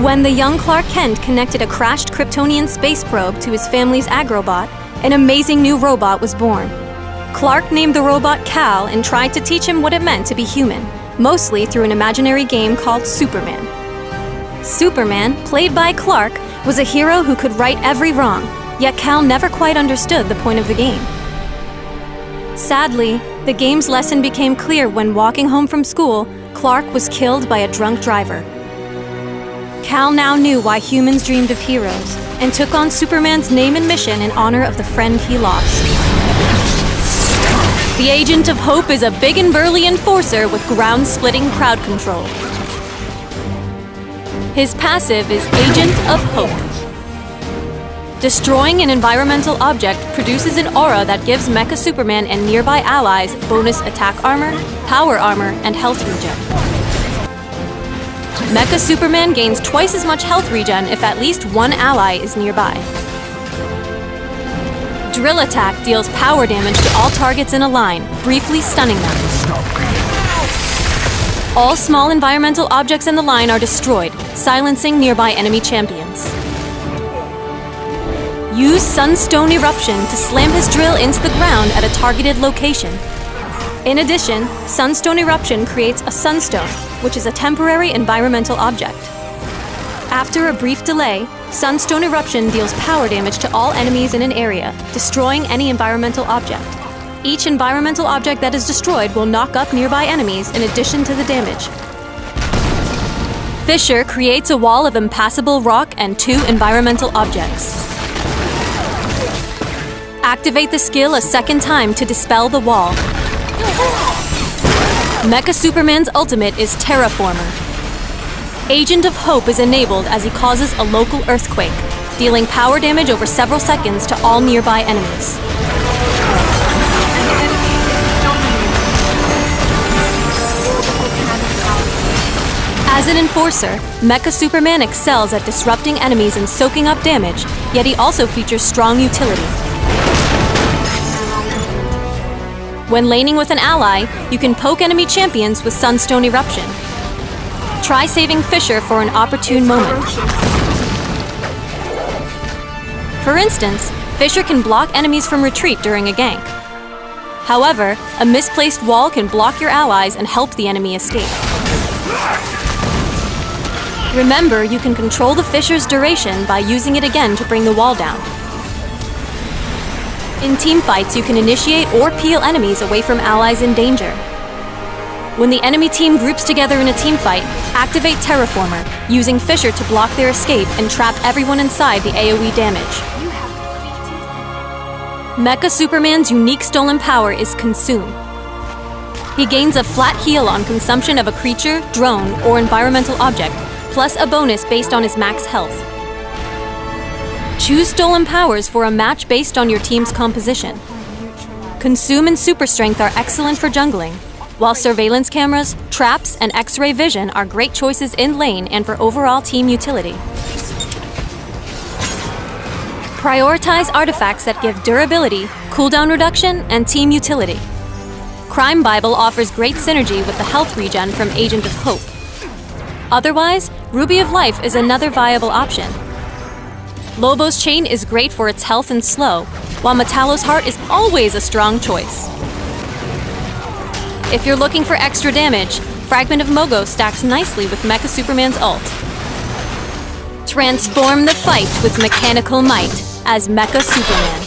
When the young Clark Kent connected a crashed Kryptonian space probe to his family's agrobot, an amazing new robot was born. Clark named the robot Cal and tried to teach him what it meant to be human, mostly through an imaginary game called Superman. Superman, played by Clark, was a hero who could right every wrong, yet Cal never quite understood the point of the game. Sadly, the game's lesson became clear when walking home from school, Clark was killed by a drunk driver. Cal now knew why humans dreamed of heroes, and took on Superman's name and mission in honor of the friend he lost. The Agent of Hope is a big and burly enforcer with ground-splitting crowd control. His passive is Agent of Hope. Destroying an environmental object produces an aura that gives Mecha Superman and nearby allies bonus attack armor, power armor, and health regen. Mecha Superman gains twice as much health regen if at least one ally is nearby. Drill Attack deals power damage to all targets in a line, briefly stunning them. All small environmental objects in the line are destroyed, silencing nearby enemy champions. Use Sunstone Eruption to slam his drill into the ground at a targeted location. In addition, Sunstone Eruption creates a Sunstone, which is a temporary environmental object. After a brief delay, Sunstone Eruption deals power damage to all enemies in an area, destroying any environmental object. Each environmental object that is destroyed will knock up nearby enemies in addition to the damage. Fisher creates a wall of impassable rock and 2 environmental objects. Activate the skill a second time to dispel the wall. Mecha Superman's ultimate is Terraformer. Agent of Hope is enabled as he causes a local earthquake, dealing power damage over several seconds to all nearby enemies. As an enforcer, Mecha Superman excels at disrupting enemies and soaking up damage, yet he also features strong utility. When laning with an ally, you can poke enemy champions with Sunstone Eruption. Try saving Fisher for an opportune moment. For instance, Fisher can block enemies from retreat during a gank. However, a misplaced wall can block your allies and help the enemy escape. Remember, you can control the Fisher's duration by using it again to bring the wall down. In teamfights, you can initiate or peel enemies away from allies in danger. When the enemy team groups together in a teamfight, activate Terraformer, using Fisher to block their escape and trap everyone inside the AoE damage. Mecha Superman's unique stolen power is Consume. He gains a flat heal on consumption of a creature, drone, or environmental object, plus a bonus based on his max health. Choose stolen powers for a match based on your team's composition. Consume and Super Strength are excellent for jungling, while surveillance cameras, traps, and X-ray vision are great choices in lane and for overall team utility. Prioritize artifacts that give durability, cooldown reduction, and team utility. Crime Bible offers great synergy with the health regen from Agent of Hope. Otherwise, Ruby of Life is another viable option. Lobo's Chain is great for its health and slow, while Metallo's Heart is always a strong choice. If you're looking for extra damage, Fragment of Mogo stacks nicely with Mecha Superman's ult. Transform the fight with mechanical might as Mecha Superman.